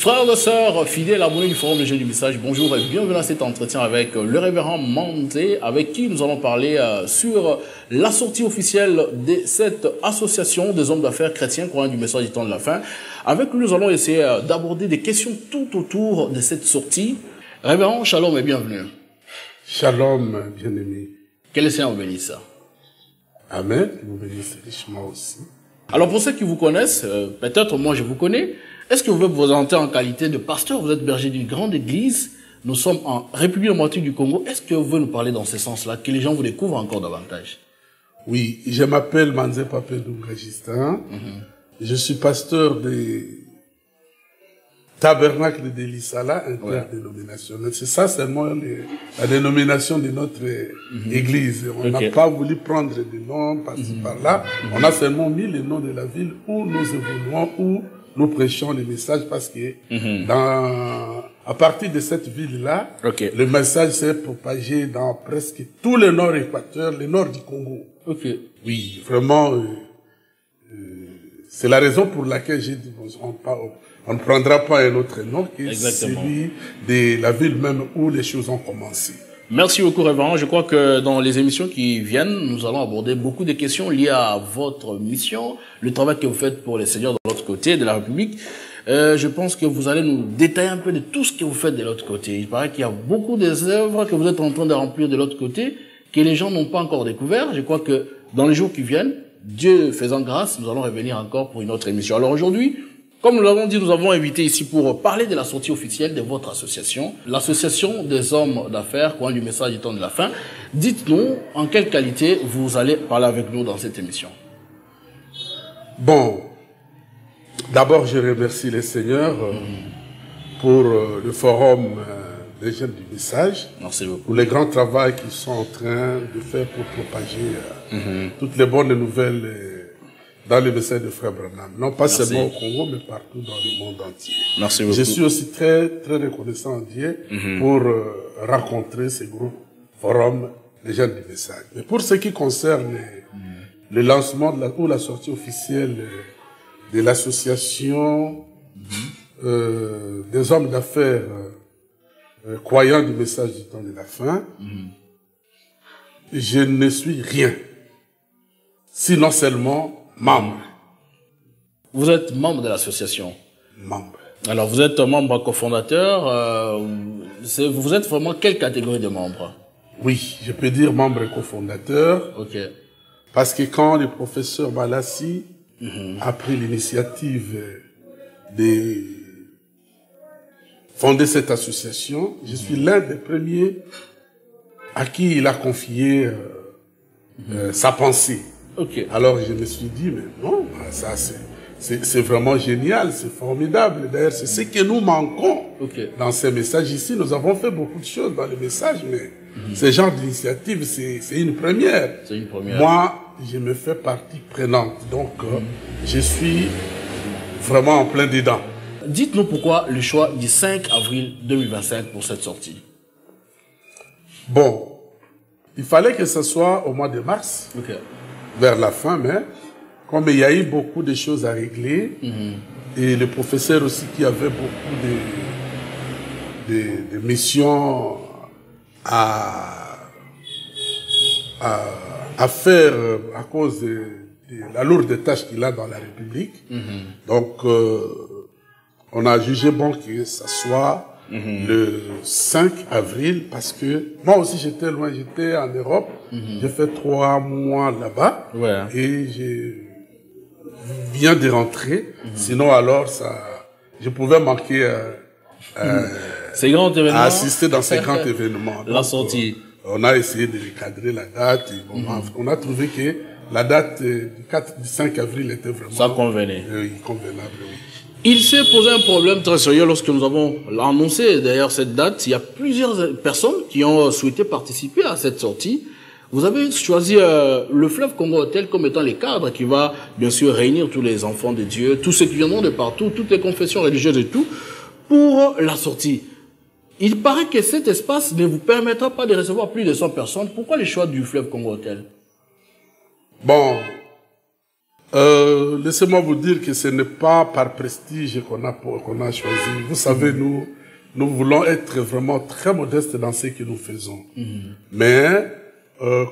Frères et sœurs, fidèles abonnés du Forum des Jeunes du Message, bonjour et bienvenue à cet entretien avec le révérend Mandé, avec qui nous allons parler sur la sortie officielle de cette association des hommes d'affaires chrétiens croyants du message du temps de la fin. Avec lui, nous allons essayer d'aborder des questions tout autour de cette sortie. Révérend, shalom et bienvenue. Shalom, bien-aimé. Que le Seigneur vous bénisse. Amen, vous bénisse richement aussi. Alors pour ceux qui vous connaissent, peut-être moi je vous connais, est-ce que vous pouvez vous présenter en qualité de pasteur? Vous êtes berger d'une grande église, nous sommes en République démocratique du Congo. Est-ce que vous pouvez nous parler dans ce sens-là, que les gens vous découvrent encore davantage? Oui, je m'appelle Manzé Papé Dougagistan. Je suis pasteur des Tabernacle de l'Issala, interdénominationnel. C'est ça seulement la dénomination de notre église. On n'a pas voulu prendre des noms par-ci par-là. On a seulement mis les noms de la ville où nous évoluons, où nous prêchons les messages, parce que à partir de cette ville-là, le message s'est propagé dans presque tout le nord équateur, le nord du Congo. Oui, vraiment, c'est la raison pour laquelle j'ai dit, on ne prendra pas un autre nom que celui de la ville même où les choses ont commencé. Merci beaucoup, révérend. Je crois que dans les émissions qui viennent, nous allons aborder beaucoup de questions liées à votre mission, le travail que vous faites pour les seigneurs de l'autre côté de la République. Je pense que vous allez nous détailler un peu de tout ce que vous faites de l'autre côté. Il paraît qu'il y a beaucoup des œuvres que vous êtes en train de remplir de l'autre côté, que les gens n'ont pas encore découvert. Je crois que dans les jours qui viennent, Dieu faisant grâce, nous allons revenir encore pour une autre émission. Alors aujourd'hui, comme nous l'avons dit, nous avons invité ici pour parler de la sortie officielle de votre association, l'association des hommes d'affaires croyants du message du temps de la fin. Dites-nous en quelle qualité vous allez parler avec nous dans cette émission. Bon, d'abord je remercie les seigneurs pour le forum des jeunes du message. Merci beaucoup. Pour le grand travail qu'ils sont en train de faire pour propager toutes les bonnes nouvelles dans le message de Frère Branham. Non pas seulement au Congo, mais partout dans le monde entier. Merci beaucoup. Je suis aussi très, très reconnaissant à Dieu pour rencontrer ce groupe forum des jeunes du message. Mais pour ce qui concerne le lancement ou la sortie officielle de l'association des hommes d'affaires croyants du message du temps de la fin, je ne suis rien, sinon seulement membre. Vous êtes membre de l'association? Membre. Alors, vous êtes membre cofondateur. Vous êtes vraiment quelle catégorie de membres? Oui, je peux dire membre cofondateur. Parce que quand le professeur Balassi a pris l'initiative de fonder cette association, je suis l'un des premiers à qui il a confié sa pensée. Alors je me suis dit, mais non, ça c'est vraiment génial, c'est formidable. D'ailleurs, c'est ce que nous manquons dans ces messages ici. Nous avons fait beaucoup de choses dans les messages, mais ce genre d'initiative, c'est une première. C'est une première. Moi, je me fais partie prenante, donc je suis vraiment en plein dedans. Dites-nous pourquoi le choix du 5 avril 2025 pour cette sortie. Bon, il fallait que ce soit au mois de mars. Vers la fin, mais comme il y a eu beaucoup de choses à régler, et le professeur aussi qui avait beaucoup de missions à faire à cause de la lourde tâche qu'il a dans la République. Donc, on a jugé bon que ça soit le 5 avril, parce que moi aussi j'étais loin, j'étais en Europe, j'ai fait 3 mois là-bas, et je viens de rentrer, sinon alors je pouvais manquer à assister dans ces grands événements. La sortie. On a essayé de recadrer la date, et on a trouvé que la date du 5 avril était vraiment... Ça convenait. Convenable, oui. Il s'est posé un problème très sérieux lorsque nous avons annoncé d'ailleurs cette date. Il y a plusieurs personnes qui ont souhaité participer à cette sortie. Vous avez choisi le fleuve Congo Hotel comme étant les cadres qui va bien sûr réunir tous les enfants de Dieu, tous ceux qui viendront de partout, toutes les confessions religieuses et tout, pour la sortie. Il paraît que cet espace ne vous permettra pas de recevoir plus de 100 personnes. Pourquoi le choix du fleuve Congo Hotel? Bon, Laissez-moi vous dire que ce n'est pas par prestige qu'on a choisi. Vous savez, nous voulons être vraiment très modestes dans ce que nous faisons. Mais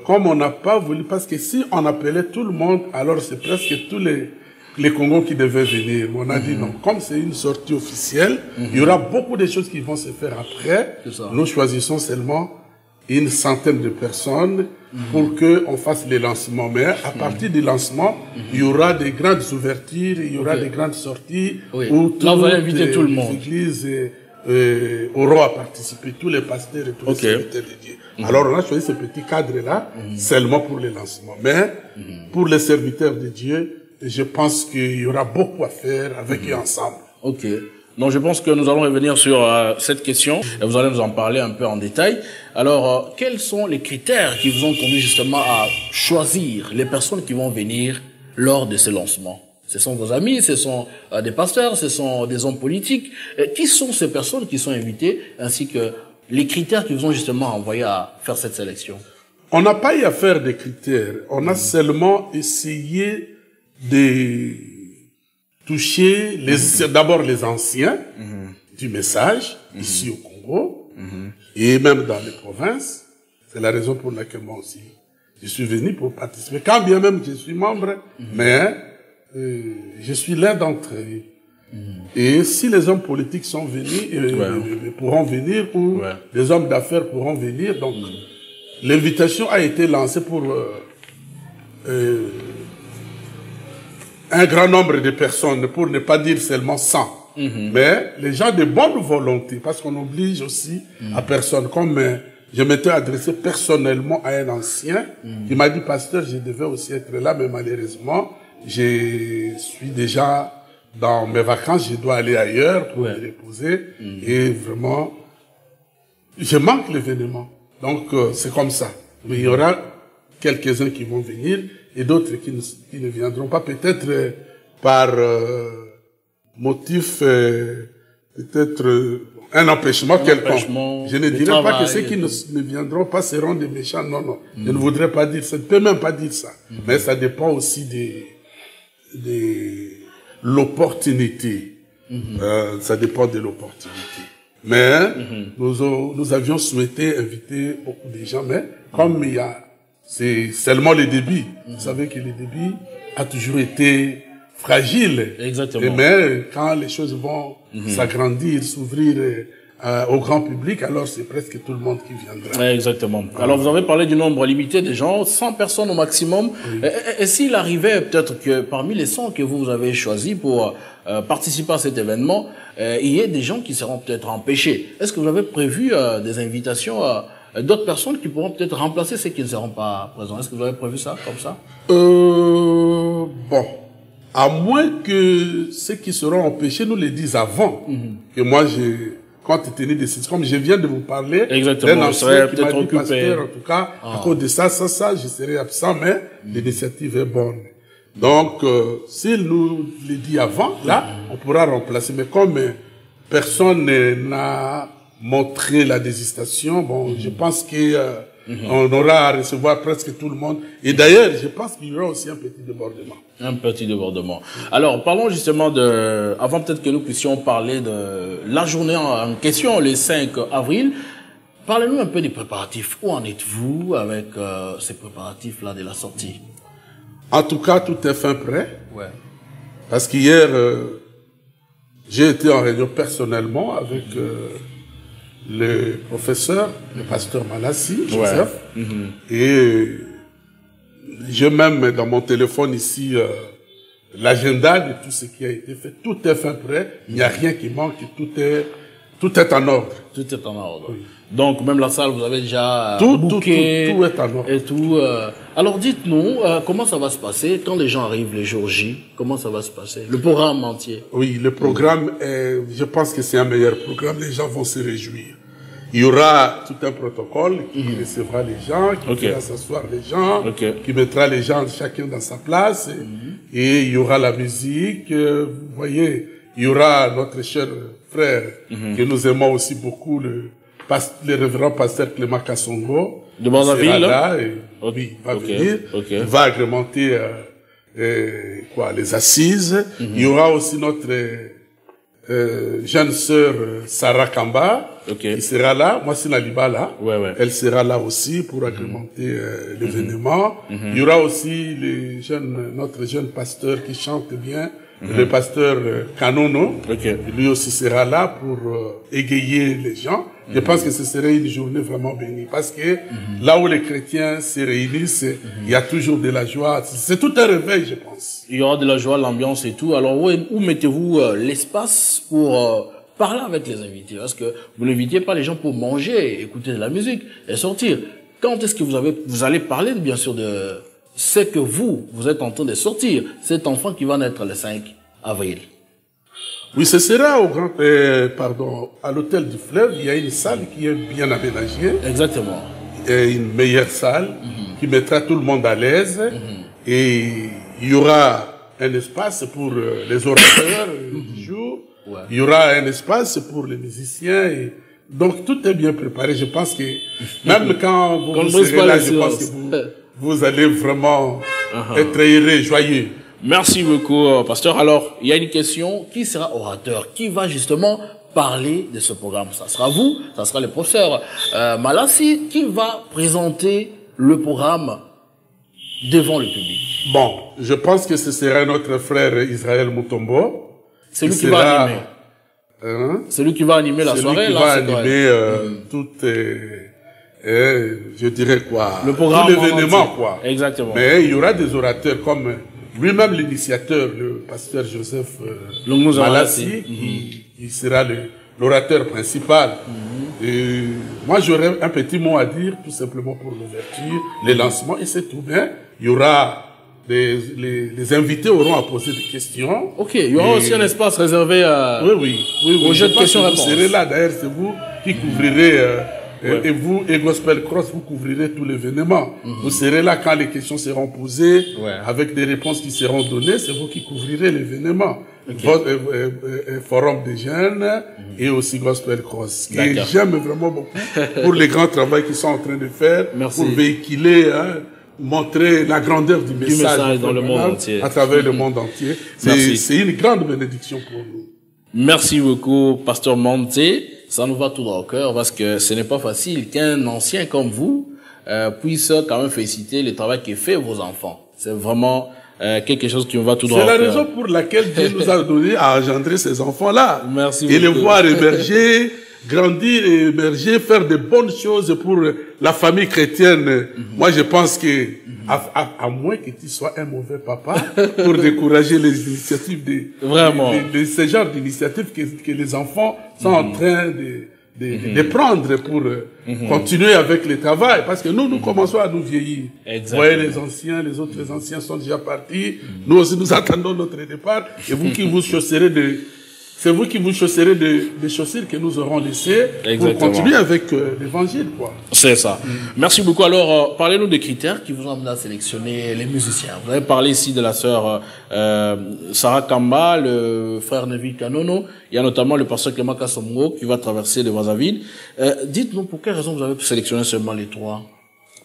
comme on n'a pas voulu, parce que si on appelait tout le monde, alors c'est presque tous les Congos qui devaient venir. On a dit non, comme c'est une sortie officielle, il y aura beaucoup de choses qui vont se faire après. Nous choisissons seulement une centaine de personnes pour qu'on fasse les lancements. Mais à partir du lancement, il y aura des grandes ouvertures, il y aura des grandes sorties où toutes les églises auront à participer, tous les pasteurs et tous les serviteurs de Dieu. Alors on a choisi ce petit cadre-là seulement pour les lancements. Mais pour les serviteurs de Dieu, je pense qu'il y aura beaucoup à faire avec eux ensemble. Ok. Donc je pense que nous allons revenir sur cette question et vous allez nous en parler un peu en détail. Alors, quels sont les critères qui vous ont conduit justement à choisir les personnes qui vont venir lors de ce lancement? Ce sont vos amis, ce sont des pasteurs, ce sont des hommes politiques. Qui sont ces personnes qui sont invitées ainsi que les critères qui vous ont justement envoyé à faire cette sélection? On n'a pas eu à faire des critères. On a seulement essayé de toucher d'abord les anciens du message ici au Congo et même dans les provinces. C'est la raison pour laquelle moi aussi je suis venu pour participer. Quand bien même je suis membre, mais je suis l'un d'entre eux. Et si les hommes politiques sont venus, pourront venir, ou les hommes d'affaires pourront venir, donc l'invitation a été lancée pour un grand nombre de personnes, pour ne pas dire seulement 100. Mais les gens de bonne volonté, parce qu'on oblige aussi à personne. Comme je m'étais adressé personnellement à un ancien qui m'a dit, pasteur, je devais aussi être là, mais malheureusement, je suis déjà dans mes vacances, je dois aller ailleurs pour me reposer. Et vraiment, je manque l'événement. Donc, c'est comme ça. Mais il y aura quelques-uns qui vont venir et d'autres qui ne viendront pas, peut-être par motif, peut-être un empêchement quelconque. Je ne dirais pas que ceux qui ne viendront pas seront des méchants, non, non. Je ne voudrais pas dire ça, je ne peux même pas dire ça. Mais ça dépend aussi de l'opportunité. Ça dépend de l'opportunité. Mais nous avions souhaité inviter beaucoup de gens, mais comme c'est seulement le début. Vous savez que le début a toujours été fragile. Exactement. Mais quand les choses vont s'agrandir, s'ouvrir au grand public, alors c'est presque tout le monde qui viendra. Exactement. Alors vous avez parlé du nombre limité de gens, 100 personnes au maximum. Et s'il arrivait peut-être que parmi les 100 que vous avez choisis pour participer à cet événement, il y ait des gens qui seront peut-être empêchés. Est-ce que vous avez prévu des invitations d'autres personnes qui pourront peut-être remplacer ceux qui ne seront pas présents? Est-ce que vous avez prévu ça, comme ça? Bon. À moins que ceux qui seront empêchés nous le disent avant. Que moi, compte tenu de ces, comme je viens de vous parler, exactement, je serais peut-être occupé. Pasteur, en tout cas, à cause de ça, je serai absent, mais l'initiative est bonne. Donc, s'il nous le dit avant, là, on pourra remplacer. Mais comme personne n'a montré la désistation, bon, je pense que on aura à recevoir presque tout le monde. Et d'ailleurs, je pense qu'il y aura aussi un petit débordement. Un petit débordement. Alors, parlons justement avant peut-être que nous puissions parler de la journée en question, le 5 avril. Parlez-nous un peu des préparatifs. Où en êtes-vous avec ces préparatifs-là de la sortie? En tout cas, tout est fin prêt. Parce qu'hier, j'ai été en réunion personnellement avec le professeur, le pasteur Malassi, Joseph, et j'ai même dans mon téléphone ici l'agenda de tout ce qui a été fait. Tout est fin prêt, il n'y a rien qui manque, tout est en ordre. Tout est en ordre. Oui. Donc même la salle, vous avez déjà booké, tout est en ordre. Et tout. Alors dites-nous, comment ça va se passer quand les gens arrivent les jours J? Comment ça va se passer? Le programme entier. Oui, le programme, je pense que c'est un meilleur programme. Les gens vont se réjouir. Il y aura tout un protocole qui recevra les gens, qui fera s'asseoir les gens, qui mettra les gens chacun dans sa place. Et il y aura la musique. Vous voyez, il y aura notre cher frère que nous aimons aussi beaucoup, le révérend pasteur Clément Kassongo. De Brazzaville. Là, et, oui, va venir. Il va agrémenter les assises. Il y aura aussi notre jeune sœur Sarah Kamba qui sera là. Moi, c'est Naliba là. Elle sera là aussi pour agrémenter l'événement. Il y aura aussi notre jeune pasteur qui chante bien, le pasteur Kanono. Lui aussi sera là pour égayer les gens. Je pense que ce serait une journée vraiment bénie parce que là où les chrétiens se réunissent, il y a toujours de la joie. C'est tout un réveil, je pense. Il y aura de la joie, l'ambiance et tout. Alors, où mettez-vous l'espace pour parler avec les invités? Parce que vous n'invitez pas les gens pour manger, écouter de la musique et sortir. Quand est-ce que vous allez parler, bien sûr, de ce que vous êtes en train de sortir, cet enfant qui va naître le 5 avril? Oui, ce sera à l'hôtel du Fleuve. Il y a une salle qui est bien aménagée. Exactement. Et une meilleure salle qui mettra tout le monde à l'aise. Et il y aura un espace pour les orateurs du jour. Il y aura un espace pour les musiciens. Donc tout est bien préparé. Je pense que même quand vous serez là, je pense que vous allez vraiment être heureux, joyeux. Merci beaucoup, pasteur. Alors, il y a une question. Qui sera orateur? Qui va justement parler de ce programme? Ça sera vous, ça sera le professeur Malassi qui va présenter le programme devant le public. Bon, je pense que ce sera notre frère Israël Mutombo. C'est lui qui va animer. C'est lui qui va animer la soirée. C'est lui qui va animer je dirais le programme, tout l'événement, quoi. Exactement. Mais il y aura des orateurs comme lui-même l'initiateur, le pasteur Joseph Malassi, qui sera l'orateur principal. Et moi, j'aurais un petit mot à dire, tout simplement pour l'ouverture, les lancements, et c'est tout bien. Il y aura les invités auront à poser des questions. Ok, il y aura aussi un espace réservé aux jeux de questions-réponses. Vous serez là, d'ailleurs, c'est vous qui couvrirez, et vous, et Gospel Cross, vous couvrirez tout l'événement. Vous serez là quand les questions seront posées, avec des réponses qui seront données, c'est vous qui couvrirez l'événement. Votre forum des jeunes et aussi Gospel Cross. Et j'aime vraiment beaucoup pour les grands travaux qu'ils sont en train de faire, pour véhiculer, montrer la grandeur du message dans le monde entier. À travers le monde entier. C'est une grande bénédiction pour nous. Merci beaucoup, Pasteur Monté. Ça nous va tout droit au cœur parce que ce n'est pas facile qu'un ancien comme vous puisse quand même féliciter le travail que fait vos enfants. C'est vraiment quelque chose qui nous va tout droit au cœur. C'est la raison pour laquelle Dieu nous a donné à engendrer ces enfants-là. Merci et beaucoup. Les voir émerger, grandir et émerger, faire de bonnes choses pour la famille chrétienne. Moi, je pense que, à moins que tu sois un mauvais papa, pour décourager les initiatives de ce genre d'initiatives que les enfants sont en train de prendre pour continuer avec le travail. Parce que nous commençons à nous vieillir. Vous voyez, les autres anciens sont déjà partis. Nous aussi, nous attendons notre départ. Et vous qui vous chausserez c'est vous qui vous chausserez des chaussures que nous aurons laissées pour continuer avec l'évangile, quoi. C'est ça. Merci beaucoup. Alors, parlez-nous des critères qui vous ont amené à sélectionner les musiciens. Vous avez parlé ici de la sœur Sarah Kamba, le frère Neville Kanono. Il y a notamment le pasteur Clément Kassomongo qui va traverser le Brazzaville. Dites-nous pour quelle raison vous avez sélectionné seulement les trois?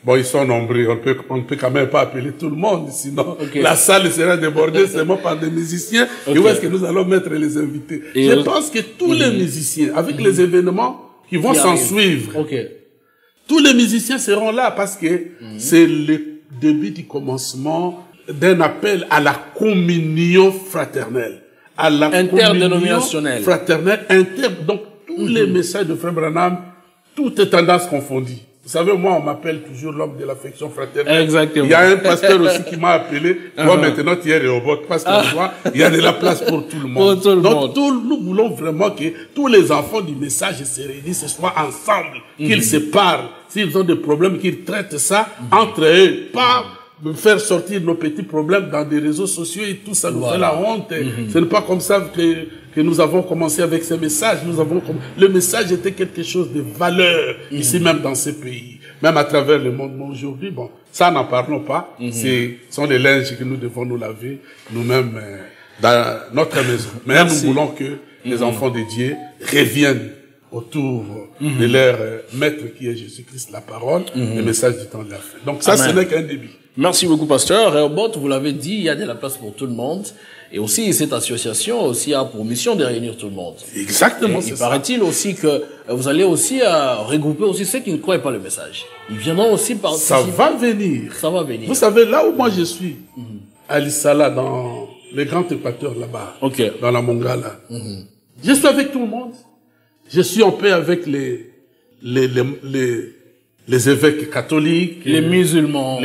Bon, ils sont nombreux. On ne peut quand même pas appeler tout le monde, sinon la salle sera débordée seulement par des musiciens. Et où est-ce que nous allons mettre les invités? Je pense que tous les musiciens, avec les événements qui vont s'en suivre, tous les musiciens seront là parce que c'est le début du commencement d'un appel à la communion fraternelle. À la interdénominationnelle. Fraternelle, donc tous les messages de Frère Branham, toutes les tendances confondues. Vous savez, moi, on m'appelle toujours l'homme de l'affection fraternelle. Exactement. Il y a un pasteur aussi qui m'a appelé. Moi, maintenant, tu es Rehoboth. Parce que moi, il y a de la place pour tout le monde. Pour tout le monde. Donc, nous voulons vraiment que tous les enfants du message se réunissent, se soient ensemble, qu'ils se parlent. S'ils ont des problèmes, qu'ils traitent ça entre eux. Pas faire sortir nos petits problèmes dans des réseaux sociaux et tout ça nous fait la honte. Ce n'est pas comme ça que nous avons commencé avec ces messages. Le message était quelque chose de valeur ici même dans ce pays, même à travers le monde. Mais aujourd'hui, bon, ça n'en parlons pas. Ce sont les linges que nous devons nous laver nous-mêmes dans notre maison. Mais nous voulons que les enfants de Dieu reviennent autour de leur maître qui est Jésus-Christ, la parole, le message du temps de la fin. Donc ça, ce n'est qu'un début. Merci beaucoup, pasteur. Rehoboth, vous l'avez dit, il y a de la place pour tout le monde. Et aussi, cette association aussi a pour mission de réunir tout le monde. Exactement, c'est ça. Il paraît-il aussi que vous allez aussi regrouper aussi ceux qui ne croient pas le message. Ils viendront aussi participer. Ça va venir. Ça va venir. Vous savez, là où moi je suis, à Lissala, dans le Grand Équateur, là-bas, dans la Mongala, je suis avec tout le monde. Je suis en paix avec les évêques catholiques, les musulmans,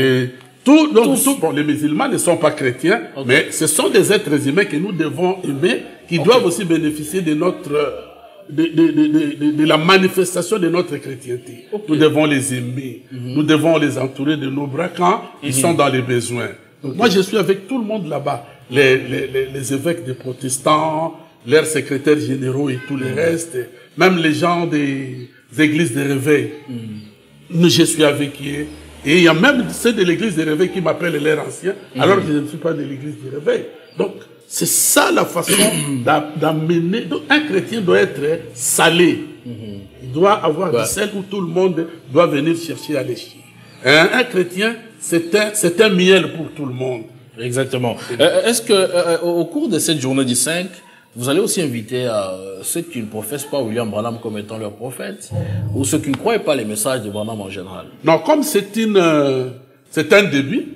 bon, les musulmans ne sont pas chrétiens, mais ce sont des êtres humains que nous devons aimer, qui doivent aussi bénéficier de notre, de la manifestation de notre chrétienté. Nous devons les aimer, nous devons les entourer de nos bras quand ils sont dans les besoins. Donc moi, je suis avec tout le monde là-bas, les évêques des protestants, leurs secrétaires généraux et tout le reste, même les gens des églises de réveil. Je suis avec eux. Et il y a même ceux de l'église de réveil qui m'appellent les anciens, alors que je ne suis pas de l'église de réveil. Donc, c'est ça la façon d'amener. Donc, un chrétien doit être salé. Il doit avoir du sel où tout le monde doit venir chercher à lécher. Un chrétien, c'est un miel pour tout le monde. Exactement. Est-ce que, au cours de cette journée du 5, vous allez aussi inviter ceux qui ne professent pas William Branham comme étant leur prophète, ou ceux qui ne croient pas les messages de Branham en général? Non, comme c'est un début,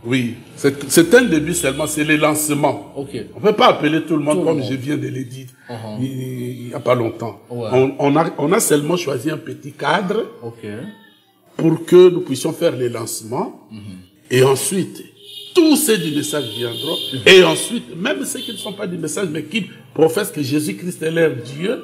oui, c'est un début seulement, c'est le lancement. On peut pas appeler tout le monde comme je viens de le dire il y a pas longtemps. On a seulement choisi un petit cadre pour que nous puissions faire les lancements, et ensuite, tous ceux du message viendront, et ensuite, même ceux qui ne sont pas du message, mais qui professent que Jésus-Christ est leur Dieu,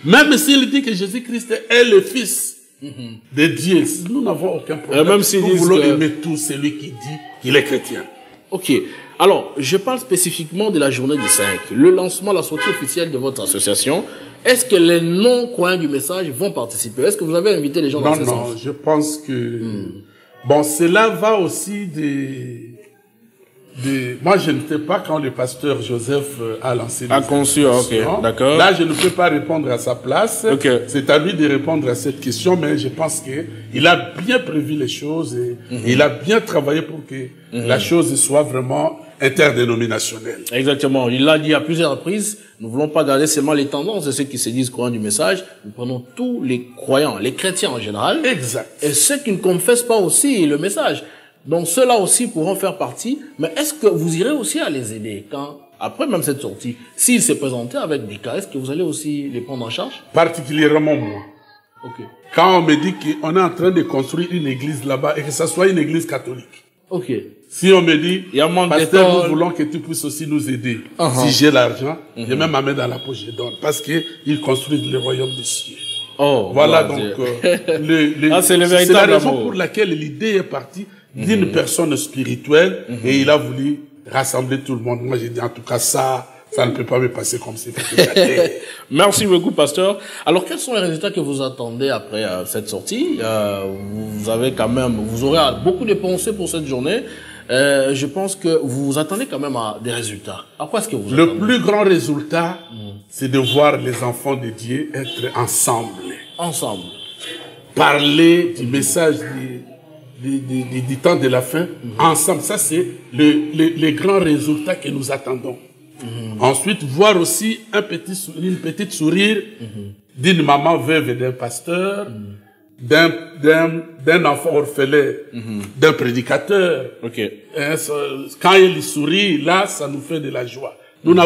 même s'il dit que Jésus-Christ est le Fils de Dieu, nous n'avons aucun problème. Même s'ils nous voulons aimer tout celui qui dit qu'il est chrétien. Ok. Alors, je parle spécifiquement de la journée du 5, le lancement, la sortie officielle de votre association. Est-ce que les non-croyants du message vont participer? Est-ce que vous avez invité les gens dans ce sens? Non, je pense que... Bon, cela va aussi moi, je n'étais pas quand le pasteur Joseph a lancé a conçu, d'accord. Là, je ne peux pas répondre à sa place. C'est à lui de répondre à cette question, mais je pense que il a bien prévu les choses et il a bien travaillé pour que la chose soit vraiment interdénominationnelle. Exactement. Il l'a dit à plusieurs reprises. Nous ne voulons pas garder seulement les tendances de ceux qui se disent croyants du message. Nous prenons tous les croyants, les chrétiens en général. Exact. Et ceux qui ne confessent pas aussi le message. Donc ceux-là aussi pourront faire partie, mais est-ce que vous irez aussi à les aider quand, après même cette sortie, s'ils se présentaient avec des cas, est-ce que vous allez aussi les prendre en charge? Particulièrement moi. Quand on me dit qu'on est en train de construire une église là-bas et que ça soit une église catholique. Si on me dit, pasteur, nous voulons que tu puisses aussi nous aider. Si j'ai l'argent, je mets ma main dans la poche, je donne. Parce qu'ils construisent le royaume des cieux. Voilà donc, c'est la raison pour laquelle l'idée est partie d'une personne spirituelle et il a voulu rassembler tout le monde. Moi, j'ai dit, en tout cas, ça ne peut pas me passer comme c'est fait. Merci beaucoup, pasteur. Alors, quels sont les résultats que vous attendez après cette sortie? Vous aurez beaucoup de pensées pour cette journée. Je pense que vous attendez quand même à des résultats. À quoi est-ce que vous attendez? Le plus grand résultat, c'est de voir les enfants de Dieu être ensemble. Parler du message du temps de la fin, ensemble. Ça, c'est le grand résultat que nous attendons. Ensuite, voir aussi une petite sourire d'une maman veuve et d'un pasteur, d'un enfant orphelin, d'un prédicateur. Quand il sourit, là, ça nous fait de la joie. Nous ne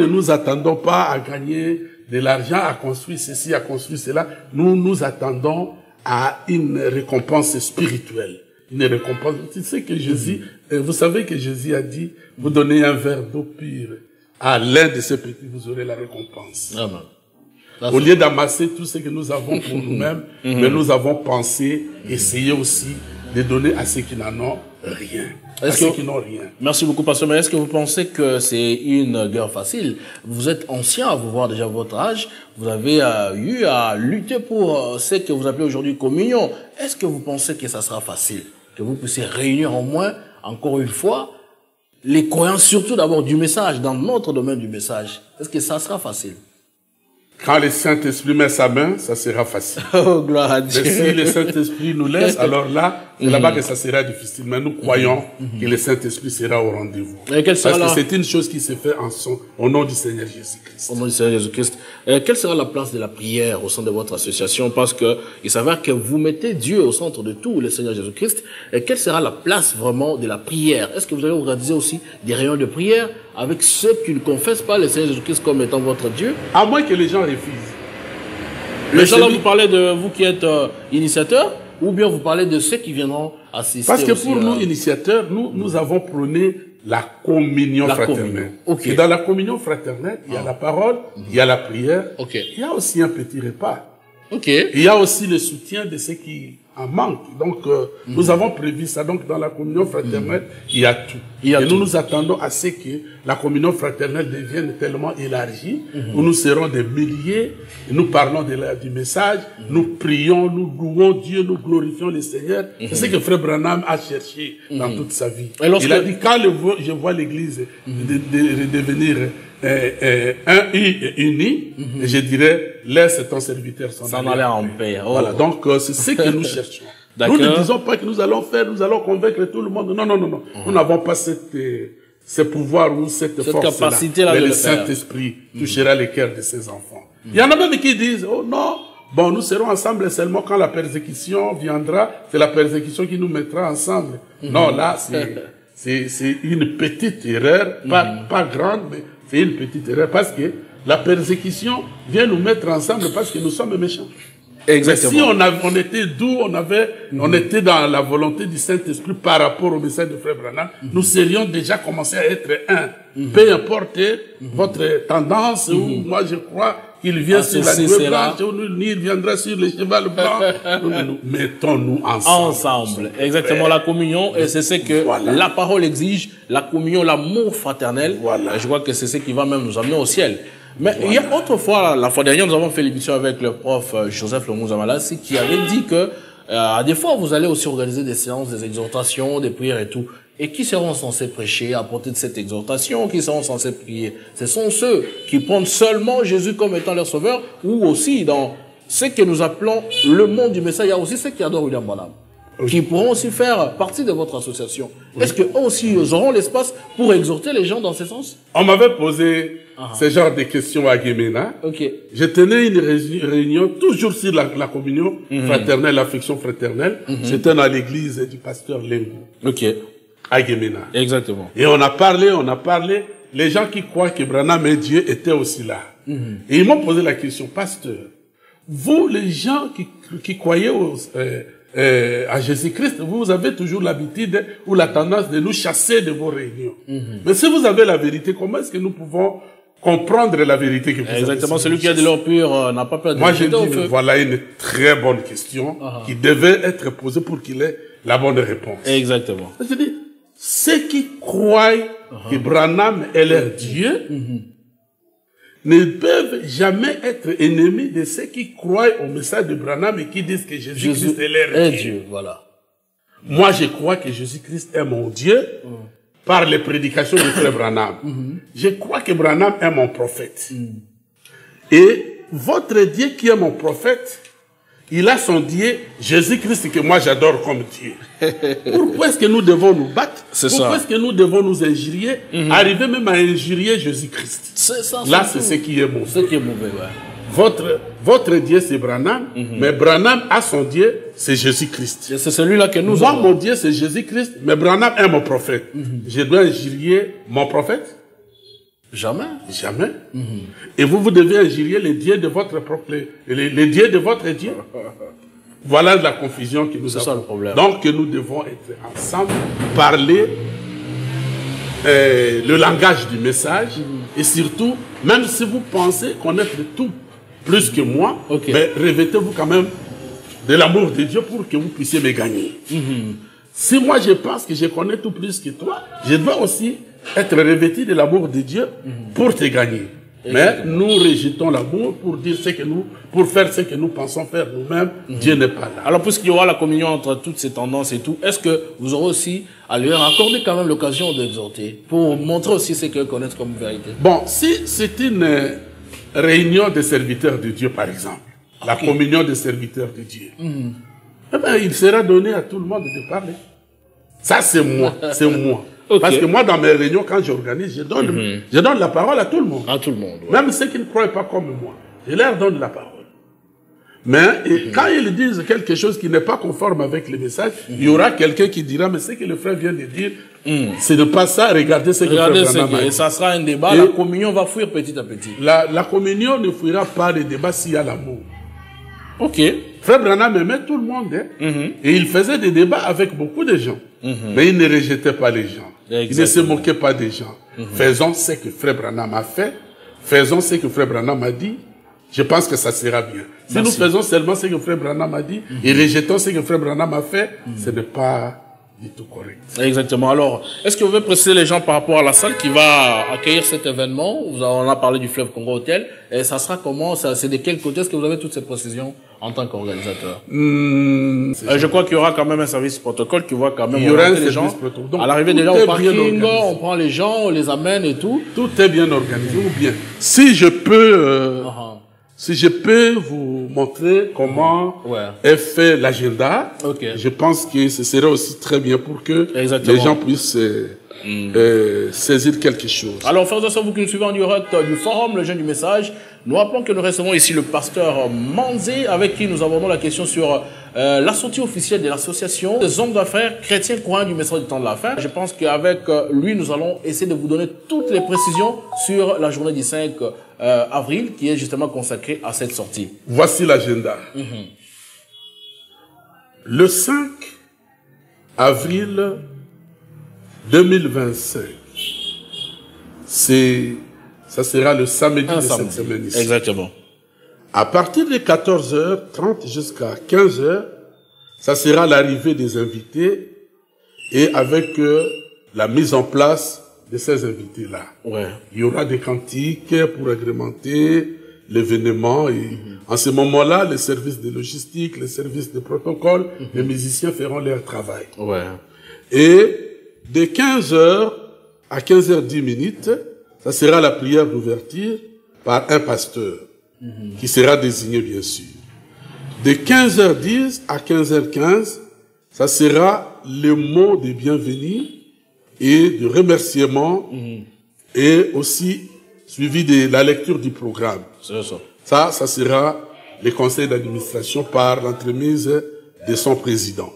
nous attendons pas à gagner de l'argent, à construire ceci, à construire cela. Nous nous attendons à une récompense spirituelle. Une récompense. Tu sais que Jésus, vous savez que Jésus a dit, vous donnez un verre d'eau pure à l'un de ces petits, vous aurez la récompense. Au lieu d'amasser tout ce que nous avons pour nous-mêmes, mais nous avons pensé, essayé aussi de donner à ceux qui n'en ont rien. Qui n'ont rien. Merci beaucoup, pasteur. Mais est-ce que vous pensez que c'est une guerre facile? Vous êtes ancien à vous voir déjà votre âge. Vous avez eu à lutter pour ce que vous appelez aujourd'hui communion. Est-ce que vous pensez que ça sera facile? Que vous puissiez réunir au moins, encore une fois, les croyants, surtout d'abord du message, dans notre domaine du message. Est-ce que ça sera facile? Quand le Saint-Esprit met sa main, ça sera facile. Oh, gloire à Dieu. Mais si le Saint-Esprit nous laisse, alors là, c'est là-bas que ça sera difficile. Mais nous croyons que le Saint-Esprit sera au rendez-vous. Parce que c'est une chose qui se fait au nom du Seigneur Jésus-Christ. Au nom du Seigneur Jésus-Christ. Quelle sera la place de la prière au sein de votre association? Parce que il s'avère que vous mettez Dieu au centre de tout, le Seigneur Jésus-Christ. Et quelle sera la place vraiment de la prière? Est-ce que vous allez organiser aussi des réunions de prière avec ceux qui ne confessent pas le Seigneur Jésus-Christ comme étant votre Dieu? À moins que les gens refusent. Les gens là, vous parlez de vous qui êtes initiateur, ou bien vous parlez de ceux qui viendront assister? Parce que pour nous, initiateurs, nous avons prôné la communion fraternelle. Okay. Et dans la communion fraternelle, il y a la parole, il y a la prière, okay. Il y a aussi un petit repas. Okay. Il y a aussi le soutien de ceux qui en manquent. Donc, nous avons prévu ça. Donc, dans la communion fraternelle, il y a tout. Et nous nous attendons à ce que la communion fraternelle devienne tellement élargie, où nous serons des milliers, nous parlons du message, nous prions, nous louons Dieu, nous glorifions le Seigneur. C'est ce que Frère Branham a cherché dans toute sa vie. Il a dit, quand je vois l'Église devenir uni, je dirais, laisse ton serviteur s'en aller en paix. Oh. Voilà, donc c'est ce que nous cherchons. Nous ne disons pas que nous allons convaincre tout le monde. Non, non, non, non. Nous n'avons pas ce pouvoir ou cette force-là. Mais le Saint-Esprit touchera les cœurs de ses enfants. Il y en a même qui disent, oh non, bon, nous serons ensemble seulement quand la persécution viendra. C'est la persécution qui nous mettra ensemble. Non, là, c'est une petite erreur, pas grande, mais c'est une petite erreur parce que la persécution vient nous mettre ensemble parce que nous sommes méchants. Exactement. Mais si on était doux, on était dans la volonté du Saint-Esprit par rapport au message de Frère Branham, nous serions déjà commencé à être un. Peu importe votre tendance, ou moi je crois qu'il vient sur la nuée blanche, ou il viendra sur le cheval blanc. Nous mettons-nous ensemble. Exactement, la communion, et c'est ce que la parole exige, la communion, l'amour fraternel. Je crois que c'est ce qui va même nous amener au ciel. Mais il y a autrefois, la fois dernière, nous avons fait l'émission avec le prof Joseph Lomouza-Malassi qui avait dit que à des fois, vous allez aussi organiser des séances, des exhortations, des prières et tout. Et qui seront censés prêcher à partir de cette exhortation? Qui seront censés prier? Ce sont ceux qui prennent seulement Jésus comme étant leur sauveur, ou aussi dans ce que nous appelons le monde du message, il y a aussi ceux qui adorent William Branham, qui pourront aussi faire partie de votre association. Est-ce qu'eux aussi, ils auront l'espace pour exhorter les gens dans ce sens? On m'avait posé ce genre de questions à Guémena. Je tenais une réunion toujours sur la communion fraternelle, l'affection fraternelle. C'était dans l'église du pasteur Lengo. À Guémena. Exactement. Et on a parlé. Les gens qui croient que Branham est Dieu étaient aussi là. Et ils m'ont posé la question, pasteur, vous, les gens qui croyez à Jésus-Christ, vous avez toujours l'habitude ou la tendance de nous chasser de vos réunions. Mais si vous avez la vérité, comment est-ce que nous pouvons comprendre la vérité que vous avez? Exactement, celui qui a de l'eau pure n'a pas peur de Moi, je dis, voilà une très bonne question qui devait être posée pour qu'il ait la bonne réponse. Exactement. Je dis, ceux qui croient que Branham est leur Dieu ne peuvent jamais être ennemis de ceux qui croient au message de Branham et qui disent que Jésus-Christ est leur Dieu. Voilà. Moi, je crois que Jésus-Christ est mon Dieu par les prédications de Frère Branham. Je crois que Branham est mon prophète. Et votre Dieu qui est mon prophète, il a son Dieu, Jésus-Christ, que moi j'adore comme Dieu. Pourquoi est-ce que nous devons nous battre? Pourquoi est-ce que nous devons nous injurier? Arriver même à injurier Jésus-Christ. Là, c'est ce qui est mauvais. Ce qui est mauvais, Votre Dieu, c'est Branham, mais Branham a son Dieu, c'est Jésus-Christ. C'est celui-là que nous avons. Moi, mon Dieu, c'est Jésus-Christ, mais Branham est mon prophète. Je dois injurier mon prophète? Jamais. Jamais. Et vous devez injurier les dieux de votre propre, les dieux de votre Dieu. Voilà la confusion qui nous a. C'est ça le problème. Donc, nous devons être ensemble, parler le langage du message, et surtout, même si vous pensez connaître tout plus que moi, mais revêtez-vous quand même de l'amour de Dieu pour que vous puissiez me gagner. Si moi je pense que je connais tout plus que toi, je dois aussi être revêtu de l'amour de Dieu pour te gagner. Mais nous rejetons l'amour pour faire ce que nous pensons faire nous-mêmes. Dieu n'est pas là. Alors, puisqu'il y aura la communion entre toutes ces tendances et tout, est-ce que vous aurez aussi à leur accorder quand même l'occasion d'exhorter pour montrer aussi ce qu'ils connaissent comme vérité? Bon, si c'est réunion des serviteurs de Dieu, par exemple, la communion des serviteurs de Dieu, eh ben, il sera donné à tout le monde de parler. Ça, c'est moi. C'est moi. Okay. Parce que moi, dans mes réunions, quand j'organise, je donne la parole à tout le monde. À tout le monde. Ouais. Même ceux qui ne croient pas comme moi. Je leur donne la parole. Mais quand ils disent quelque chose qui n'est pas conforme avec le message, il y aura quelqu'un qui dira, mais ce que le frère vient de dire, ce n'est pas ça, regardez ce que le frère Branham a dit. Et ça sera un débat, la communion va fuir petit à petit. La communion ne fuira pas le débat s'il y a l'amour. Ok. Frère Branham aimait tout le monde, hein? Et il faisait des débats avec beaucoup de gens. Mais il ne rejetait pas les gens. Exactement. Il ne se moquait pas des gens. Faisons ce que Frère Branham a fait. Faisons ce que Frère Branham a dit. Je pense que ça sera bien. Si nous faisons seulement ce que Frère Branham a dit et rejetons ce que Frère Branham a fait, ce n'est pas du tout correct. Exactement. Alors, est-ce que vous pouvez préciser les gens par rapport à la salle qui va accueillir cet événement? On a parlé du Fleuve Congo Hotel. Et ça sera comment? C'est de quel côté? Est-ce que vous avez toutes ces précisions en tant qu'organisateur? Je crois qu'il y aura quand même un service protocole qui va quand même orienter les gens. Donc, à l'arrivée déjà au parking, on prend les gens, on les amène et tout. Tout est bien organisé ou bien. Si je peux, si je peux vous montrer comment est fait l'agenda, je pense que ce serait aussi très bien pour que les gens puissent saisir quelque chose. Alors, frères et sœurs, vous qui nous suivez en direct du forum, le jeune du message, nous rappelons que nous recevons ici le pasteur Manzé, avec qui nous abordons la question sur la sortie officielle de l'association des hommes d'affaires chrétiens croyants du message du temps de la fin. Je pense qu'avec lui, nous allons essayer de vous donner toutes les précisions sur la journée du 5 avril, qui est justement consacrée à cette sortie. Voici l'agenda. Le 5 avril 2025, ça sera le samedi de cette semaine ici. Exactement. À partir de 14h30 jusqu'à 15h, ça sera l'arrivée des invités et avec la mise en place de ces invités-là. Il y aura des cantiques pour agrémenter l'événement et en ce moment-là, les services de logistique, les services de protocole, les musiciens feront leur travail. Et de 15h à 15h10, ça sera la prière d'ouverture par un pasteur qui sera désigné bien sûr. De 15h10 à 15h15, ça sera le mot de bienvenue et de remerciement et aussi suivi de la lecture du programme. Ça sera le conseil d'administration par l'entremise de son président.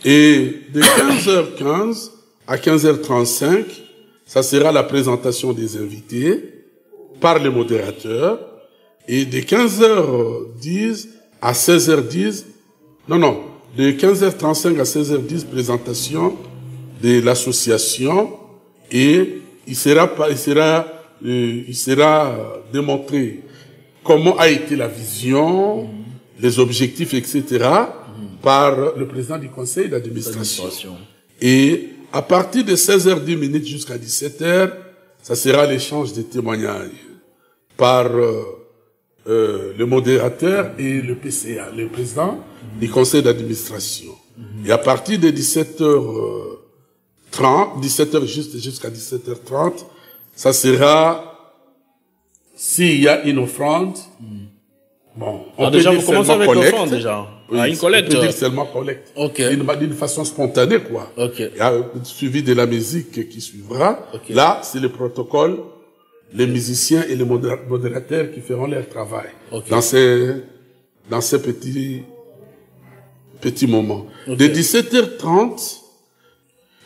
Et de 15h15 à 15h35, ça sera la présentation des invités par le modérateur. Et de 15h10 à 16h10, de 15h35 à 16h10, présentation de l'association. Et il sera démontré comment a été la vision, les objectifs, etc., par le président du conseil d'administration. Et à partir de 16h10 jusqu'à 17h, ça sera l'échange de témoignages par le modérateur et le PCA, le président du conseil d'administration. Et à partir de 17h jusqu'à 17h30, ça sera, s'il y a une offrande, on peut dire seulement collecte. Une collecte. On peut dire seulement collecte. D'une façon spontanée, quoi. Il y a suivi de la musique qui suivra. Là, c'est le protocole, les musiciens et les modérateurs qui feront leur travail. Dans ces petits moments. De 17h30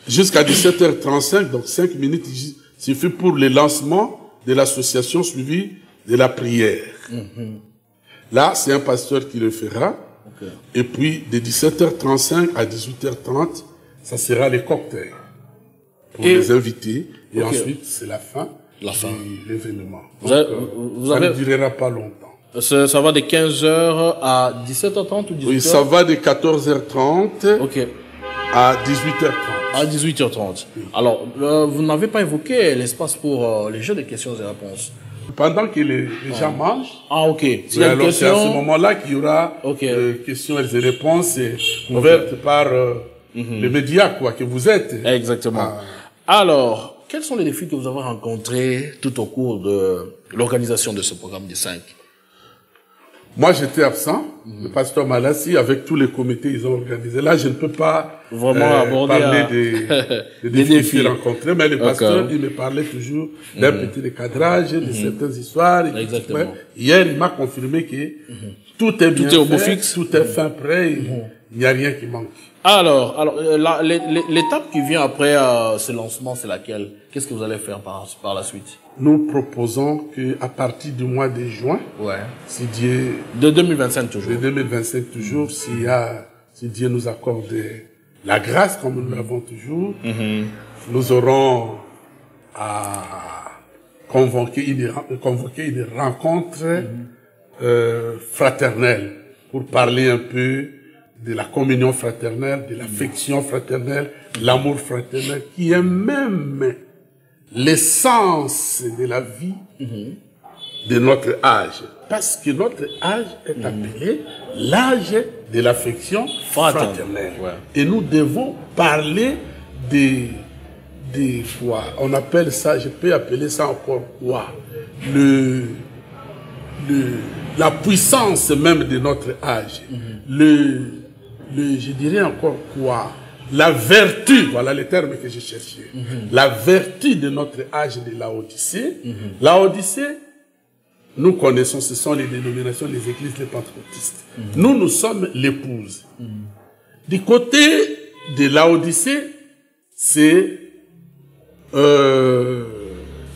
jusqu'à 17h35, donc 5 minutes, suffit pour le lancement de l'association suivi de la prière. Là, c'est un pasteur qui le fera. Et puis, de 17h35 à 18h30, ça sera les cocktails pour les invités. Et ensuite, c'est la fin de l'événement. Ça ne durera pas longtemps. Ça va de 15h à 17h30 ou 18h? Oui, ça va de 14h30 à 18h30. À 18h30. Alors, vous n'avez pas évoqué l'espace pour les jeux de questions et réponses. Pendant que les gens mangent. S'il y a une question, c'est à ce moment-là qu'il y aura questions et réponses ouvertes par les médias, que vous êtes. Exactement. Alors, quels sont les défis que vous avez rencontrés tout au cours de l'organisation de ce programme des 5? Moi, j'étais absent. Le pasteur Malassi, avec tous les comités, ils ont organisé. Là, je ne peux pas vraiment aborder parler des défis rencontrés, mais le pasteur, il me parlait toujours d'un petit décadrage, de certaines histoires. Exactement. Hier, il m'a confirmé que tout est bien tout est au beau fait, fixe. tout est fin prêt, il n'y a rien qui manque. Alors, l'étape qui vient après ce lancement, c'est laquelle? Qu'est-ce que vous allez faire par la suite? Nous proposons que à partir du mois de juin, si Dieu, de 2025 toujours, de 2025 toujours, si Dieu nous accorde la grâce comme nous l'avons toujours, nous aurons à convoquer une rencontre fraternelle pour parler un peu de la communion fraternelle, de l'affection fraternelle, l'amour fraternel, qui est même l'essence de la vie de notre âge. Parce que notre âge est appelé l'âge de l'affection fraternelle. Et nous devons parler de quoi? On appelle ça, je peux appeler ça encore quoi? La puissance même de notre âge. Je dirais encore quoi? La vertu, voilà le terme que je cherchais. La vertu de notre âge de Laodicée. Laodicée, nous connaissons, ce sont les dénominations, les églises, les pentecôtistes. Nous sommes l'épouse. Du côté de Laodicée, c'est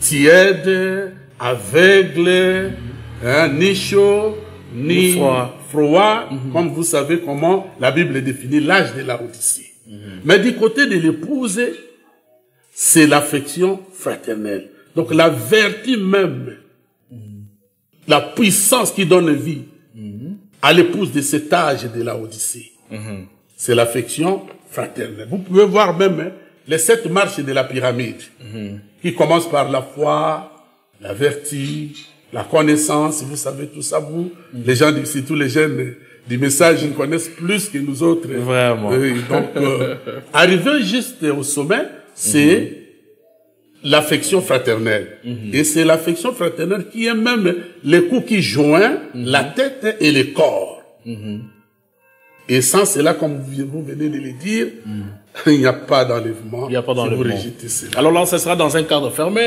tiède, aveugle, ni chaud, ni froid, comme vous savez comment la Bible définit l'âge de Laodicée. Mais du côté de l'épouse, c'est l'affection fraternelle. Donc la vertu même, la puissance qui donne vie à l'épouse de cet âge de Laodicée, c'est l'affection fraternelle. Vous pouvez voir même les 7 marches de la pyramide, qui commencent par la foi, la vertu, la connaissance, vous savez tout ça, vous, les gens, surtout les jeunes du message, ils connaissent plus que nous autres. Vraiment. Donc, arriver juste au sommet, c'est l'affection fraternelle. Et c'est l'affection fraternelle qui est même le coup qui joint la tête et le corps. Et sans cela, comme vous venez de le dire, il n'y a pas d'enlèvement. Il n'y a pas d'enlèvement. Cela. Alors là, ça sera dans un cadre fermé,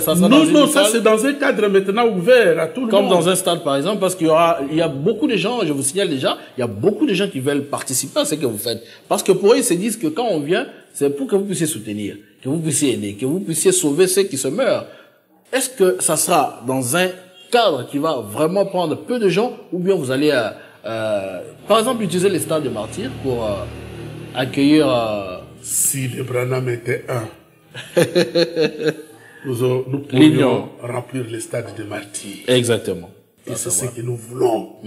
ça sera non, ça c'est dans un cadre maintenant ouvert à tout le monde. Comme dans un stade, par exemple, parce qu'il y a beaucoup de gens, je vous signale déjà, il y a beaucoup de gens qui veulent participer à ce que vous faites. Parce que pour eux, ils se disent que quand on vient, c'est pour que vous puissiez soutenir, que vous puissiez aider, que vous puissiez sauver ceux qui se meurent. Est-ce que ça sera dans un cadre qui va vraiment prendre peu de gens, ou bien vous allez, par exemple, utiliser les stades de martyrs pour accueillir... Si le Branham était un, nous pourrions remplir les stades de martyrs. Exactement. Et c'est ce que nous voulons,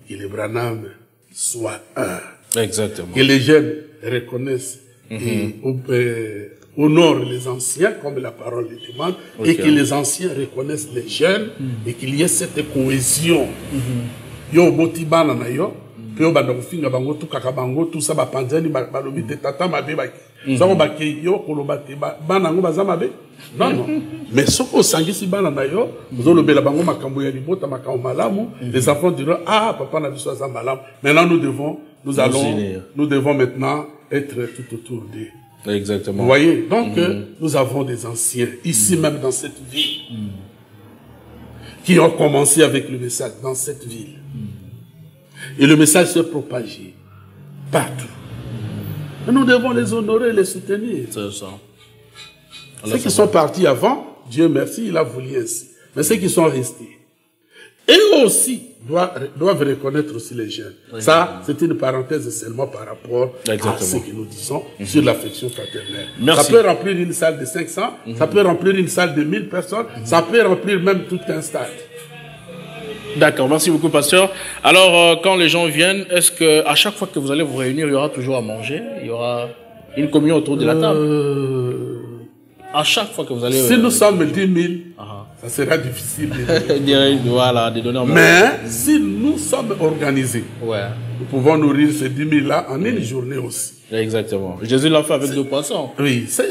que le Branham soit un. Exactement. Que les jeunes reconnaissent et honorent les anciens, comme la parole le demande, et que les anciens reconnaissent les jeunes, et qu'il y ait cette cohésion. Yo boti bana na yo, peo banda kufinga bango tu kaka bango tu sa bapanzani balobi te tata mabe baki. Sako baki yo koloba te bana ngo baza mabe. Non. Mais soko sangisi bana na yo, ozolobela bango makambo ya libota makambo malamu, les enfants diront ah papa na biso za malamu. Maintenant nous devons maintenant être tout autour d'eux. Exactement. Vous voyez, donc nous avons des anciens ici même dans cette ville. Qui ont commencé avec le message dans cette ville. Et le message s'est propagé partout. Et nous devons les honorer, les soutenir. C'est ça. Ceux qui sont partis avant, Dieu merci, il a voulu ainsi. Mais ceux qui sont restés, eux aussi doivent reconnaître aussi les jeunes. Oui. Ça, c'est une parenthèse seulement par rapport à ce que nous disons sur l'affection fraternelle. Merci. Ça peut remplir une salle de 500, ça peut remplir une salle de 1000 personnes, ça peut remplir même tout un stade. D'accord, merci beaucoup, pasteur. Alors, quand les gens viennent, est-ce que à chaque fois que vous allez vous réunir, il y aura toujours à manger? Il y aura une communion autour de la table? À chaque fois que vous allez... Si nous sommes 10 000, ça sera difficile voilà, de donner un Mais si nous sommes organisés, ouais. nous pouvons nourrir ces 10 000-là en une journée aussi. Exactement. Jésus l'a fait avec 2 poissons. Oui, ce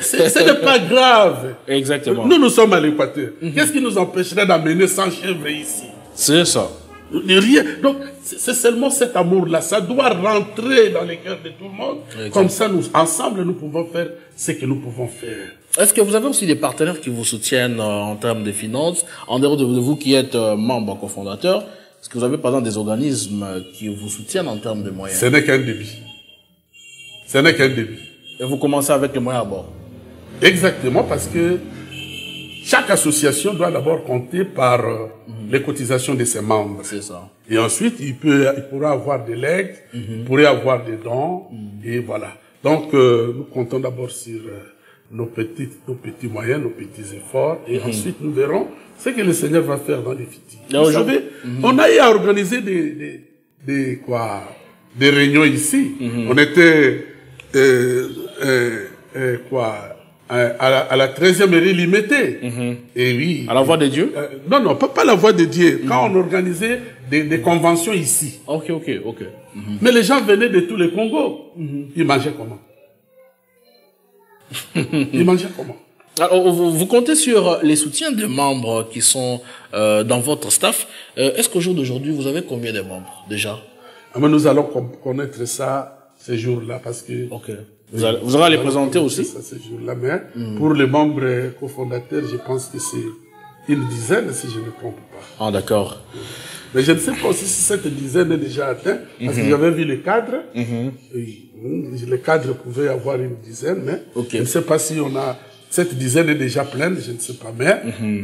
n'est pas grave. Exactement. Nous sommes à l'Équateur. Qu'est-ce qui nous empêcherait d'amener 100 chèvres ici? C'est ça. Rien. Donc, c'est seulement cet amour-là. Ça doit rentrer dans les cœurs de tout le monde. Exactement. Comme ça, nous, ensemble, nous pouvons faire ce que nous pouvons faire. Est-ce que vous avez aussi des partenaires qui vous soutiennent en termes de finances, en dehors de vous qui êtes membre cofondateur? Est-ce que vous avez par exemple des organismes qui vous soutiennent en termes de moyens? Ce n'est qu'un début. Ce n'est qu'un début. Et vous commencez avec les moyens à bord? Exactement, parce que chaque association doit d'abord compter par les cotisations de ses membres. C'est ça. Et ensuite, il pourra avoir des legs, il pourrait avoir des dons, et voilà. Donc, nous comptons d'abord sur nos petits moyens, nos petits efforts, et ensuite nous verrons ce que le Seigneur va faire dans les futurs. Vous savez, on a eu à organiser des réunions ici. On était à la 13e mairie limitée. Et oui. À la voix de Dieu? Non, pas la voix de Dieu. Quand on organisait des conventions ici. Ok. Mais les gens venaient de tous les Congos. Ils mangeaient comment? Ils mangeaient comment? Alors, vous comptez sur les soutiens des membres qui sont dans votre staff. Est-ce qu'au jour d'aujourd'hui, vous avez combien de membres déjà? Mais nous allons connaître ça ces jours-là parce que... Ok. Vous aurez les présenter aussi? Ça ces jours-là, mais pour les membres cofondateurs, je pense que c'est une dizaine, si je ne me trompe pas. Ah, d'accord. Mais je ne sais pas si cette dizaine est déjà atteinte, parce que j'avais vu les cadres. Oui, les cadres pouvaient avoir une dizaine, mais je ne sais pas si on a... Cette dizaine est déjà pleine, je ne sais pas, mais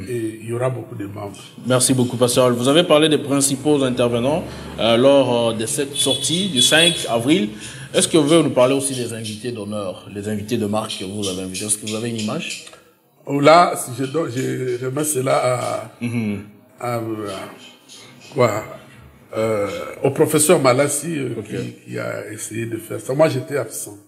et il y aura beaucoup de membres. Merci beaucoup, Pasteur. Vous avez parlé des principaux intervenants lors de cette sortie du 5 avril. Est-ce que vous pouvez nous parler aussi des invités d'honneur, les invités de marque que vous avez invités? Est-ce que vous avez une image? Là, si je remets cela au professeur Malassi qui a essayé de faire ça. Moi, j'étais absent.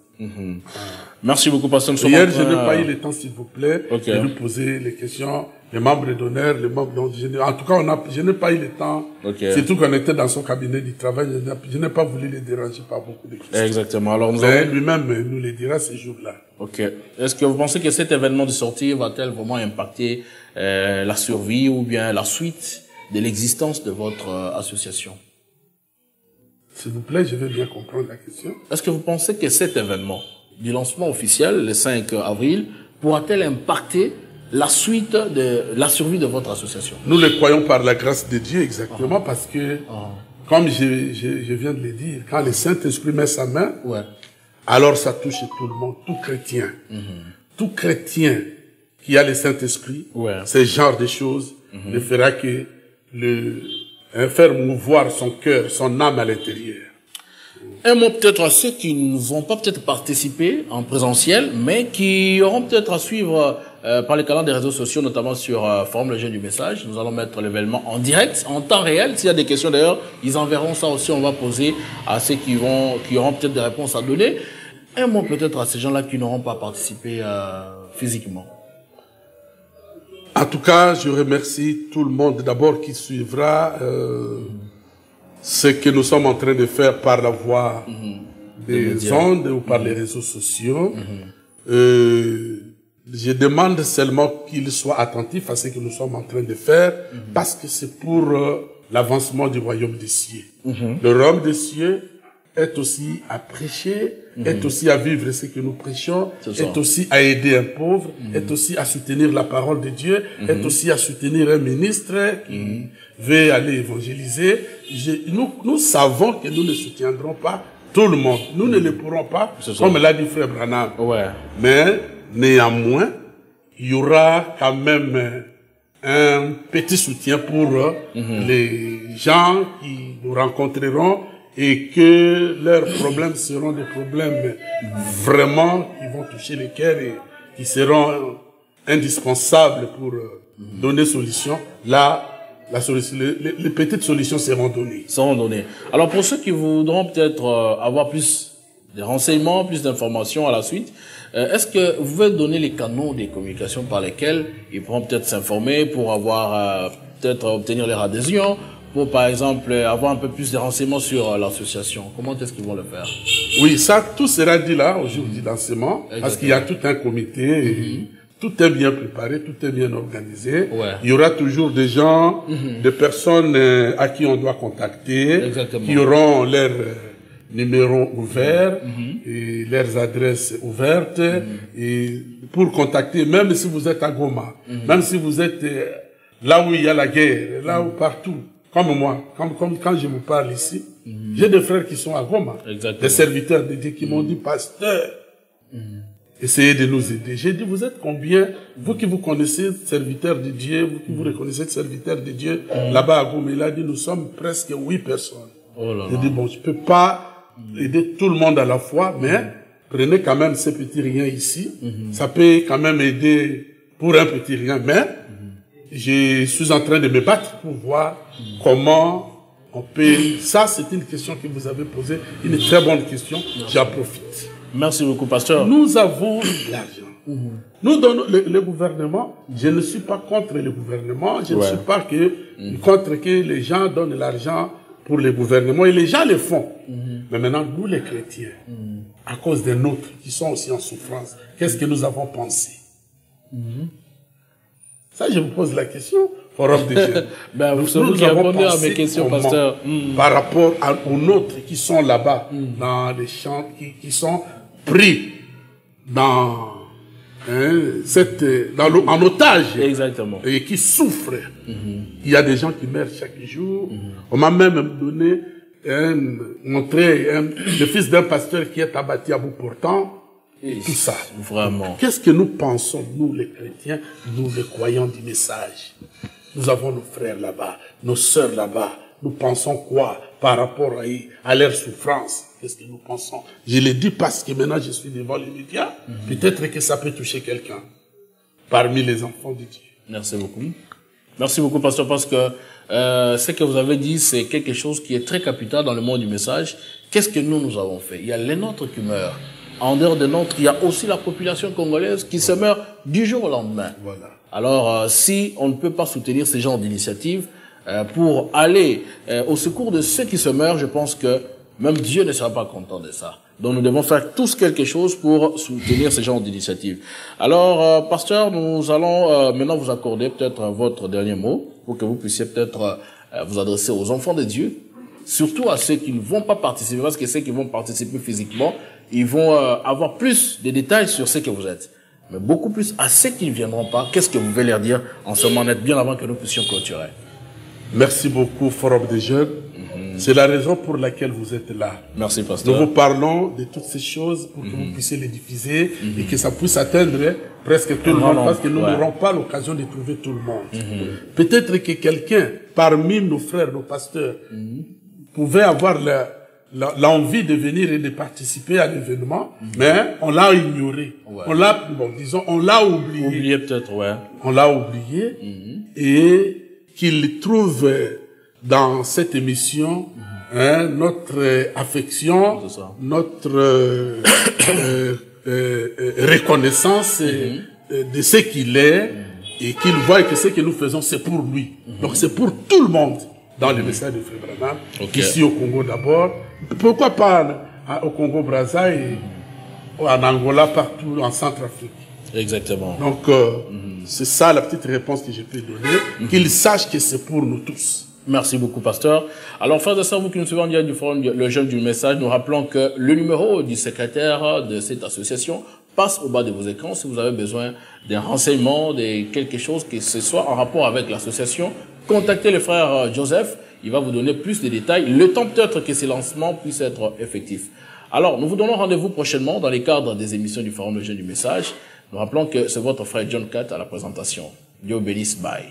Merci beaucoup, Pasteur. Hier, je n'ai pas eu le temps, s'il vous plaît, de lui poser les questions, les membres d'honneur, les membres en tout cas, je n'ai pas eu le temps. Surtout qu'on était dans son cabinet du travail, je n'ai pas voulu les déranger par beaucoup de questions. Exactement. Alors, lui-même nous les dira ces jours-là. Ok. Est-ce que vous pensez que cet événement de sortie va-t-elle vraiment impacter la survie ou bien la suite de l'existence de votre association? S'il vous plaît, je veux bien comprendre la question. Est-ce que vous pensez que cet événement du lancement officiel, le 5 avril, pourra-t-elle impacter la suite de la survie de votre association? Nous le croyons par la grâce de Dieu, exactement, parce que, comme je viens de le dire, quand le Saint-Esprit met sa main, alors ça touche tout le monde, tout chrétien. Tout chrétien qui a le Saint-Esprit, ce genre de choses ne fera que faire mouvoir son cœur, son âme à l'intérieur. Un mot peut-être à ceux qui ne vont pas peut-être participer en présentiel, mais qui auront peut-être à suivre par les canaux des réseaux sociaux, notamment sur Forum Le Jeune du Message. Nous allons mettre l'événement en direct, en temps réel. S'il y a des questions d'ailleurs, ils enverront ça aussi, on va poser à ceux qui auront peut-être des réponses à donner. Un mot peut-être à ces gens-là qui n'auront pas participé physiquement. En tout cas, je remercie tout le monde d'abord qui suivra ce que nous sommes en train de faire par la voie des ondes ou par les réseaux sociaux. Je demande seulement qu'ils soient attentifs à ce que nous sommes en train de faire parce que c'est pour l'avancement du royaume des cieux. Le royaume des cieux est aussi à prêcher, est aussi à vivre ce que nous prêchons, est aussi à aider un pauvre, est aussi à soutenir la parole de Dieu, est aussi à soutenir un ministre qui veut aller évangéliser. Nous savons que nous ne soutiendrons pas tout le monde. Nous ne le pourrons pas, comme l'a dit Frère Branham. Mais néanmoins, il y aura quand même un petit soutien pour les gens qui nous rencontreront et que leurs problèmes seront des problèmes vraiment qui vont toucher les cœurs et qui seront indispensables pour donner solution. Là, les petites solutions seront données. Alors pour ceux qui voudront peut-être avoir plus de renseignements, plus d'informations à la suite, Est-ce que vous pouvez donner les canaux des communications par lesquels ils pourront peut-être s'informer pour avoir, peut-être obtenir leur adhésion, pour par exemple avoir un peu plus de renseignements sur l'association? Comment est-ce qu'ils vont le faire? Oui, ça, tout sera dit là au jour du lancement, parce qu'il y a tout un comité, et tout est bien préparé, tout est bien organisé. Ouais. Il y aura toujours des gens, des personnes à qui on doit contacter, qui auront leur numéro ouvert et leurs adresses ouvertes, et pour contacter, même si vous êtes à Goma, même si vous êtes là où il y a la guerre, là où partout, comme moi, comme quand je vous parle ici, j'ai des frères qui sont à Goma, des serviteurs de Dieu qui m'ont dit, pasteur, essayez de nous aider. J'ai dit, vous êtes combien, vous qui vous connaissez serviteurs de Dieu, vous qui vous reconnaissez serviteurs de Dieu, là-bas à Goma? Il a dit, nous sommes presque 8 personnes. Oh là là. J'ai dit, bon, je peux pas aider tout le monde à la fois, mais prenez quand même ces petits riens ici. Ça peut quand même aider pour un petit rien, mais je suis en train de me battre pour voir comment on peut... Ça, c'est une question que vous avez posée, une très bonne question. J'en profite. Merci beaucoup, pasteur. Nous avons l'argent. Nous donnons le gouvernement. Je ne suis pas contre le gouvernement. Je ne suis pas contre que les gens donnent l'argent pour le gouvernement. Et les gens le font. Mais maintenant, nous les chrétiens, à cause des nôtres qui sont aussi en souffrance, qu'est-ce que nous avons pensé? Ça, je vous pose la question. Forum des jeunes. Nous avons pensé à mes questions, pasteur. Par rapport aux nôtres qui sont là-bas, dans les champs, qui sont pris dans en otage. Exactement. Et qui souffrent. Il y a des gens qui meurent chaque jour. On m'a même donné, montré le fils d'un pasteur qui est abattu à bout portant. Et tout ça. Vraiment. Qu'est-ce que nous pensons, nous les chrétiens, nous les croyants du message? Nous avons nos frères là-bas, nos sœurs là-bas. Nous pensons quoi par rapport à leur souffrance? Qu'est-ce que nous pensons? Je le dis parce que maintenant je suis devant les médias. Peut-être que ça peut toucher quelqu'un parmi les enfants de Dieu. Merci beaucoup. Merci beaucoup, pasteur, parce que ce que vous avez dit, c'est quelque chose qui est très capital dans le monde du message. Qu'est-ce que nous avons fait? Il y a les nôtres qui meurent. En dehors des nôtres, il y a aussi la population congolaise qui se meurt du jour au lendemain. Voilà. Alors, si on ne peut pas soutenir ce genre d'initiative pour aller au secours de ceux qui se meurent, je pense que même Dieu ne sera pas content de ça. Donc, nous devons faire tous quelque chose pour soutenir ce genre d'initiative. Alors, pasteur, nous allons maintenant vous accorder peut-être votre dernier mot pour que vous puissiez peut-être vous adresser aux enfants de Dieu, surtout à ceux qui ne vont pas participer, parce que ceux qui vont participer physiquement, ils vont avoir plus de détails sur ce que vous êtes. Mais beaucoup plus à ceux qui ne viendront pas, qu'est-ce que vous voulez leur dire en ce moment net, bien avant que nous puissions clôturer? Merci beaucoup, Forum des Jeunes. C'est la raison pour laquelle vous êtes là. Merci, pasteur. Nous vous parlons de toutes ces choses pour que vous puissiez les diffuser et que ça puisse atteindre presque tout le monde, parce que nous n'aurons pas l'occasion de trouver tout le monde. Peut-être que quelqu'un, parmi nos frères, nos pasteurs, pouvait avoir l'envie de venir et de participer à l'événement, mais on l'a ignoré. On l'a, disons, on l'a oublié. Oublié peut-être, On l'a oublié et qu'il trouve dans cette émission notre affection, notre reconnaissance de ce qu'il est, et qu'il voit que ce que nous faisons, c'est pour lui. Donc c'est pour tout le monde dans le message de Frère Branham, ici au Congo d'abord. Pourquoi pas au Congo-Brazza et en Angola, partout en Centrafrique. Exactement. Donc, c'est ça la petite réponse que je peux donner, qu'ils sachent que c'est pour nous tous. Merci beaucoup, pasteur. Alors, frères et sœurs, vous qui nous suivez en direct du forum Le Jeune du Message, nous rappelons que le numéro du secrétaire de cette association passe au bas de vos écrans. Si vous avez besoin d'un renseignement, de quelque chose que ce soit en rapport avec l'association, contactez le frère Joseph. Il va vous donner plus de détails. Le temps peut-être que ces lancements puissent être effectifs. Alors, nous vous donnons rendez-vous prochainement dans les cadres des émissions du forum Le Jeune du Message. Nous rappelons que c'est votre frère John Cat à la présentation. Dieu bénisse, bye.